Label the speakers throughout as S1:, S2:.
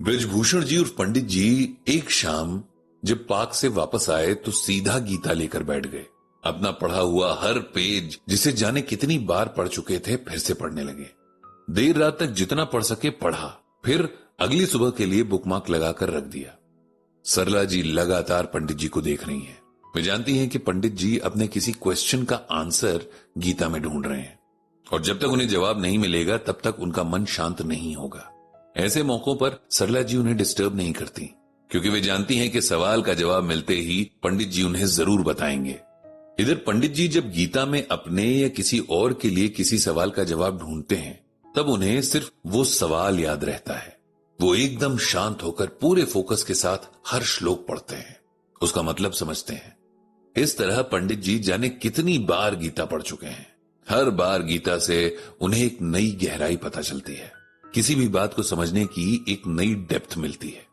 S1: ब्रजभूषण जी और पंडित जी एक शाम जब पार्क से वापस आए तो सीधा गीता लेकर बैठ गए। अपना पढ़ा हुआ हर पेज, जिसे जाने कितनी बार पढ़ चुके थे, फिर से पढ़ने लगे। देर रात तक जितना पढ़ सके पढ़ा, फिर अगली सुबह के लिए बुकमार्क लगाकर रख दिया। सरला जी लगातार पंडित जी को देख रही हैं। वे जानती हैं कि पंडित जी अपने किसी क्वेश्चन का आंसर गीता में ढूंढ रहे हैं और जब तक उन्हें जवाब नहीं मिलेगा तब तक उनका मन शांत नहीं होगा। ऐसे मौकों पर सरला जी उन्हें डिस्टर्ब नहीं करती, क्योंकि वे जानती हैं कि सवाल का जवाब मिलते ही पंडित जी उन्हें जरूर बताएंगे। इधर पंडित जी जब गीता में अपने या किसी और के लिए किसी सवाल का जवाब ढूंढते हैं, तब उन्हें सिर्फ वो सवाल याद रहता है। वो एकदम शांत होकर पूरे फोकस के साथ हर श्लोक पढ़ते हैं, उसका मतलब समझते हैं। इस तरह पंडित जी जाने कितनी बार गीता पढ़ चुके हैं। हर बार गीता से उन्हें एक नई गहराई पता चलती है, किसी भी बात को समझने की एक नई डेप्थ मिलती है।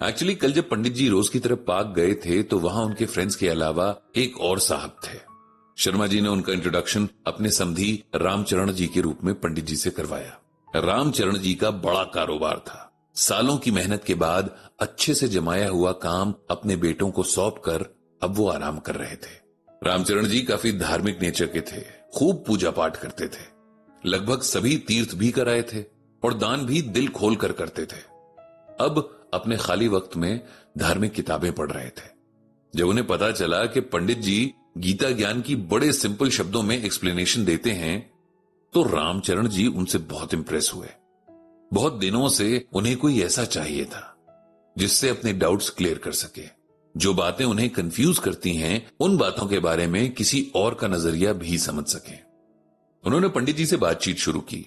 S1: एक्चुअली कल जब पंडित जी रोज की तरफ पार्क गए थे तो वहां उनके फ्रेंड्स के अलावा एक और साहब थे। शर्मा जी ने उनका इंट्रोडक्शन अपने समधी रामचरण जी के रूप में पंडित जी से करवाया। रामचरण जी का बड़ा कारोबार था। सालों की मेहनत के बाद अच्छे से जमाया हुआ काम अपने बेटों को सौंप कर अब वो आराम कर रहे थे। रामचरण जी काफी धार्मिक नेचर के थे, खूब पूजा पाठ करते थे, लगभग सभी तीर्थ भी कराए थे और दान भी दिल खोल कर करते थे। अब अपने खाली वक्त में धार्मिक किताबें पढ़ रहे थे। जब उन्हें पता चला कि पंडित जी गीता ज्ञान की बड़े सिंपल शब्दों में एक्सप्लेनेशन देते हैं, तो रामचरण जी उनसे बहुत इंप्रेस हुए। बहुत दिनों से उन्हें कोई ऐसा चाहिए था जिससे अपने डाउट्स क्लियर कर सके। जो बातें उन्हें कंफ्यूज करती हैं, उन बातों के बारे में किसी और का नजरिया भी समझ सके। उन्होंने पंडित जी से बातचीत शुरू की।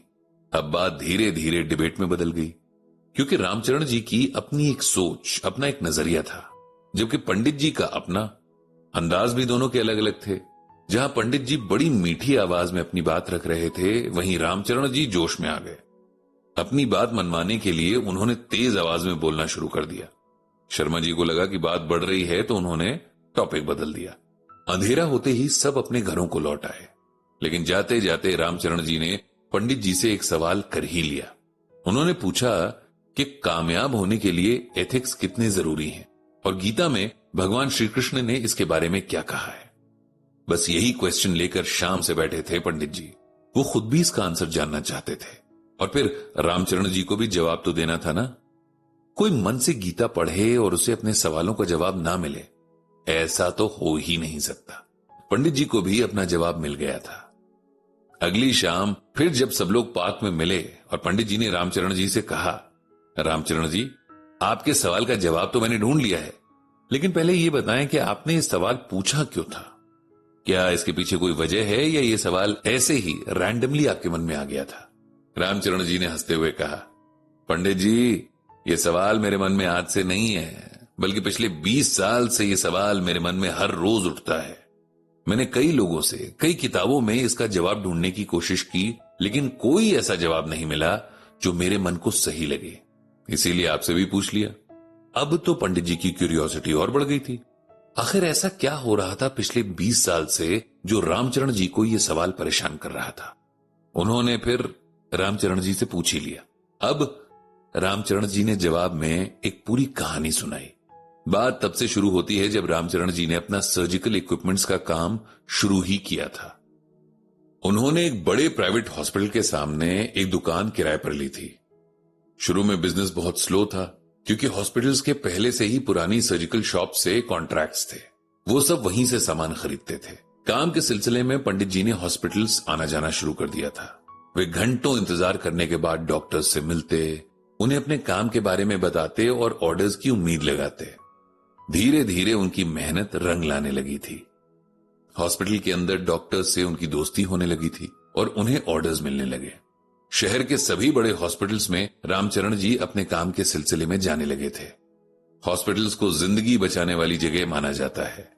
S1: अब बात धीरे धीरे डिबेट में बदल गई, क्योंकि रामचरण जी की अपनी एक सोच, अपना एक नजरिया था, जबकि पंडित जी का अपना। अंदाज भी दोनों के अलग अलग थे। जहां पंडित जी बड़ी मीठी आवाज में अपनी बात रख रहे थे, वहीं रामचरण जी जोश में आ गए। अपनी बात मनवाने के लिए उन्होंने तेज आवाज में बोलना शुरू कर दिया। शर्मा जी को लगा कि बात बढ़ रही है, तो उन्होंने टॉपिक बदल दिया। अंधेरा होते ही सब अपने घरों को लौट आए, लेकिन जाते जाते रामचरण जी ने पंडित जी से एक सवाल कर ही लिया। उन्होंने पूछा कि कामयाब होने के लिए एथिक्स कितने जरूरी हैं और गीता में भगवान श्री कृष्ण ने इसके बारे में क्या कहा है। बस यही क्वेश्चन लेकर शाम से बैठे थे पंडित जी। वो खुद भी इसका आंसर जानना चाहते थे और फिर रामचरण जी को भी जवाब तो देना था ना। कोई मन से गीता पढ़े और उसे अपने सवालों का जवाब ना मिले, ऐसा तो हो ही नहीं सकता। पंडित जी को भी अपना जवाब मिल गया था। अगली शाम फिर जब सब लोग पार्क में मिले और पंडित जी ने रामचरण जी से कहा, रामचरण जी, आपके सवाल का जवाब तो मैंने ढूंढ लिया है, लेकिन पहले ये बताएं कि आपने ये सवाल पूछा क्यों था? क्या इसके पीछे कोई वजह है या ये सवाल ऐसे ही रैंडमली आपके मन में आ गया था? रामचरण जी ने हंसते हुए कहा, पंडित जी, ये सवाल मेरे मन में आज से नहीं है, बल्कि पिछले 20 साल से ये सवाल मेरे मन में हर रोज उठता है। मैंने कई लोगों से, कई किताबों में इसका जवाब ढूंढने की कोशिश की, लेकिन कोई ऐसा जवाब नहीं मिला जो मेरे मन को सही लगे। इसीलिए आपसे भी पूछ लिया। अब तो पंडित जी की क्यूरियोसिटी और बढ़ गई थी। आखिर ऐसा क्या हो रहा था पिछले 20 साल से जो रामचरण जी को यह सवाल परेशान कर रहा था? उन्होंने फिर रामचरण जी से पूछ ही लिया। अब रामचरण जी ने जवाब में एक पूरी कहानी सुनाई। बात तब से शुरू होती है जब रामचरण जी ने अपना सर्जिकल इक्विपमेंट्स का काम शुरू ही किया था। उन्होंने एक बड़े प्राइवेट हॉस्पिटल के सामने एक दुकान किराए पर ली थी। शुरू में बिजनेस बहुत स्लो था, क्योंकि हॉस्पिटल्स के पहले से ही पुरानी सर्जिकल शॉप से कॉन्ट्रैक्ट्स थे। वो सब वहीं से सामान खरीदते थे। काम के सिलसिले में पंडित जी ने हॉस्पिटल्स आना जाना शुरू कर दिया था। वे घंटों इंतजार करने के बाद डॉक्टर्स से मिलते, उन्हें अपने काम के बारे में बताते और ऑर्डर्स की उम्मीद लगाते। धीरे धीरे उनकी मेहनत रंग लाने लगी थी। हॉस्पिटल के अंदर डॉक्टर्स से उनकी दोस्ती होने लगी थी और उन्हें ऑर्डर्स मिलने लगे। शहर के सभी बड़े हॉस्पिटल्स में रामचरण जी अपने काम के सिलसिले में जाने लगे थे। हॉस्पिटल्स को जिंदगी बचाने वाली जगह माना जाता है।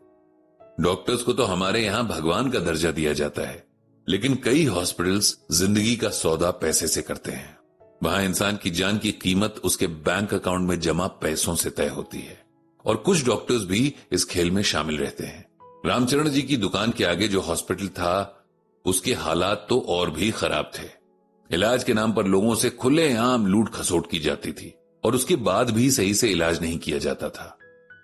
S1: डॉक्टर्स को तो हमारे यहां भगवान का दर्जा दिया जाता है, लेकिन कई हॉस्पिटल्स जिंदगी का सौदा पैसे से करते हैं। वहां इंसान की जान की कीमत उसके बैंक अकाउंट में जमा पैसों से तय होती है और कुछ डॉक्टर्स भी इस खेल में शामिल रहते हैं। रामचरण जी की दुकान के आगे जो हॉस्पिटल था, उसके हालात तो और भी खराब थे। इलाज के नाम पर लोगों से खुलेआम लूट खसोट की जाती थी। और उसके बाद भी सही से इलाज नहीं किया जाता था।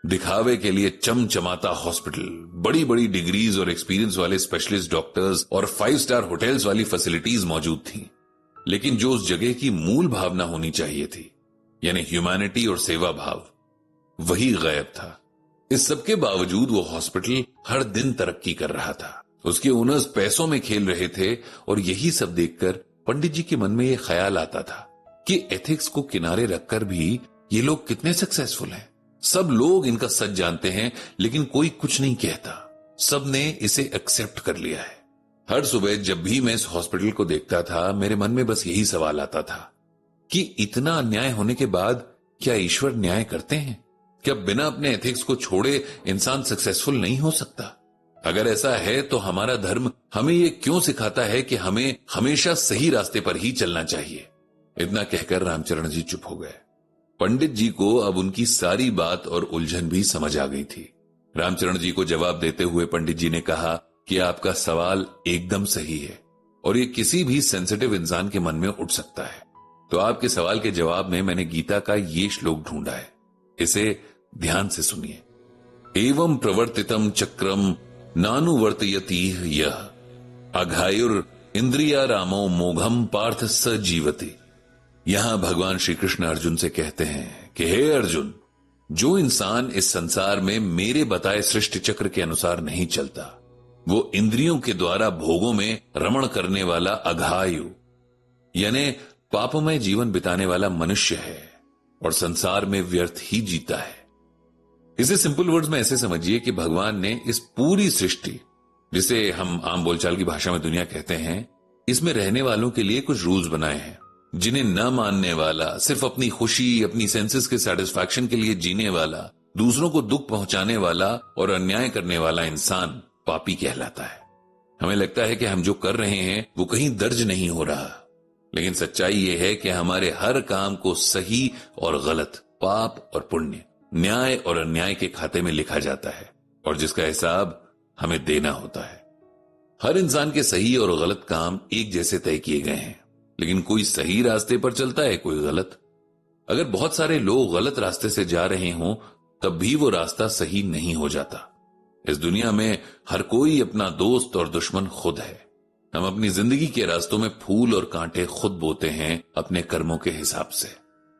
S1: दिखावे के लिए चमचमाता हॉस्पिटल, बड़ी बड़ी डिग्रीज और एक्सपीरियंस वाले स्पेशलिस्ट डॉक्टर्स और 5 स्टार होटल्स वाली फैसिलिटीज मौजूद थी, लेकिन जो उस जगह की मूल भावना होनी चाहिए थी, यानी ह्यूमैनिटी और सेवा भाव, वही गायब था। इस सबके बावजूद वो हॉस्पिटल हर दिन तरक्की कर रहा था। उसके ओनर्स पैसों में खेल रहे थे और यही सब देखकर पंडित जी के मन में यह ख्याल आता था कि एथिक्स को किनारे रखकर भी ये लोग कितने सक्सेसफुल हैं। सब लोग इनका सच जानते हैं, लेकिन कोई कुछ नहीं कहता। सब ने इसे एक्सेप्ट कर लिया है। हर सुबह जब भी मैं इस हॉस्पिटल को देखता था, मेरे मन में बस यही सवाल आता था कि इतना अन्याय होने के बाद क्या ईश्वर न्याय करते हैं? क्या बिना अपने एथिक्स को छोड़े इंसान सक्सेसफुल नहीं हो सकता? अगर ऐसा है तो हमारा धर्म हमें यह क्यों सिखाता है कि हमें हमेशा सही रास्ते पर ही चलना चाहिए? इतना कहकर रामचरण जी चुप हो गए। पंडित जी को अब उनकी सारी बात और उलझन भी समझ आ गई थी। रामचरण जी को जवाब देते हुए पंडित जी ने कहा कि आपका सवाल एकदम सही है और ये किसी भी सेंसिटिव इंसान के मन में उठ सकता है। तो आपके सवाल के जवाब में मैंने गीता का ये श्लोक ढूंढा है, इसे ध्यान से सुनिए। एवं प्रवर्तितम चक्रम नानुवर्तयति यह अघायुर इंद्रिया रामो मोघम पार्थ स जीवति। यहां भगवान श्री कृष्ण अर्जुन से कहते हैं कि हे अर्जुन, जो इंसान इस संसार में मेरे बताए सृष्टि चक्र के अनुसार नहीं चलता, वो इंद्रियों के द्वारा भोगों में रमण करने वाला अघायु यानी पापमय जीवन बिताने वाला मनुष्य है और संसार में व्यर्थ ही जीता है। इसे सिंपल वर्ड्स में ऐसे समझिए कि भगवान ने इस पूरी सृष्टि, जिसे हम आम बोलचाल की भाषा में दुनिया कहते हैं, इसमें रहने वालों के लिए कुछ रूल्स बनाए हैं, जिन्हें न मानने वाला, सिर्फ अपनी खुशी, अपनी सेंसेस के सेटिस्फैक्शन के लिए जीने वाला, दूसरों को दुख पहुंचाने वाला और अन्याय करने वाला इंसान पापी कहलाता है। हमें लगता है कि हम जो कर रहे हैं वो कहीं दर्ज नहीं हो रहा, लेकिन सच्चाई यह है कि हमारे हर काम को सही और गलत, पाप और पुण्य, न्याय और अन्याय के खाते में लिखा जाता है और जिसका हिसाब हमें देना होता है। हर इंसान के सही और गलत काम एक जैसे तय किए गए हैं, लेकिन कोई सही रास्ते पर चलता है, कोई गलत। अगर बहुत सारे लोग गलत रास्ते से जा रहे हों तब भी वो रास्ता सही नहीं हो जाता। इस दुनिया में हर कोई अपना दोस्त और दुश्मन खुद है। हम अपनी जिंदगी के रास्तों में फूल और कांटे खुद बोते हैं अपने कर्मों के हिसाब से।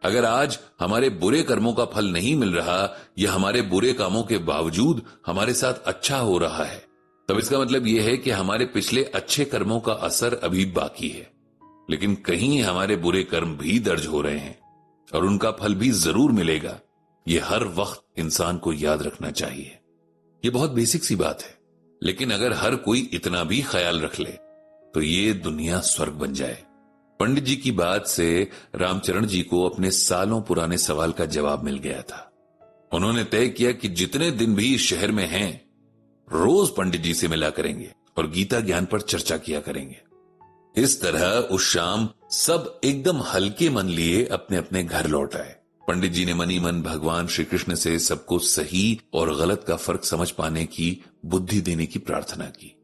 S1: अगर आज हमारे बुरे कर्मों का फल नहीं मिल रहा या हमारे बुरे कामों के बावजूद हमारे साथ अच्छा हो रहा है, तब इसका मतलब यह है कि हमारे पिछले अच्छे कर्मों का असर अभी बाकी है। लेकिन कहीं हमारे बुरे कर्म भी दर्ज हो रहे हैं और उनका फल भी जरूर मिलेगा। यह हर वक्त इंसान को याद रखना चाहिए। यह बहुत बेसिक सी बात है, लेकिन अगर हर कोई इतना भी ख्याल रख ले तो ये दुनिया स्वर्ग बन जाए। पंडित जी की बात से रामचरण जी को अपने सालों पुराने सवाल का जवाब मिल गया था। उन्होंने तय किया कि जितने दिन भी इस शहर में हैं, रोज पंडित जी से मिला करेंगे और गीता ज्ञान पर चर्चा किया करेंगे। इस तरह उस शाम सब एकदम हल्के मन लिए अपने अपने घर लौट आए। पंडित जी ने मनी मन भगवान श्री कृष्ण से सबको सही और गलत का फर्क समझ पाने की बुद्धि देने की प्रार्थना की।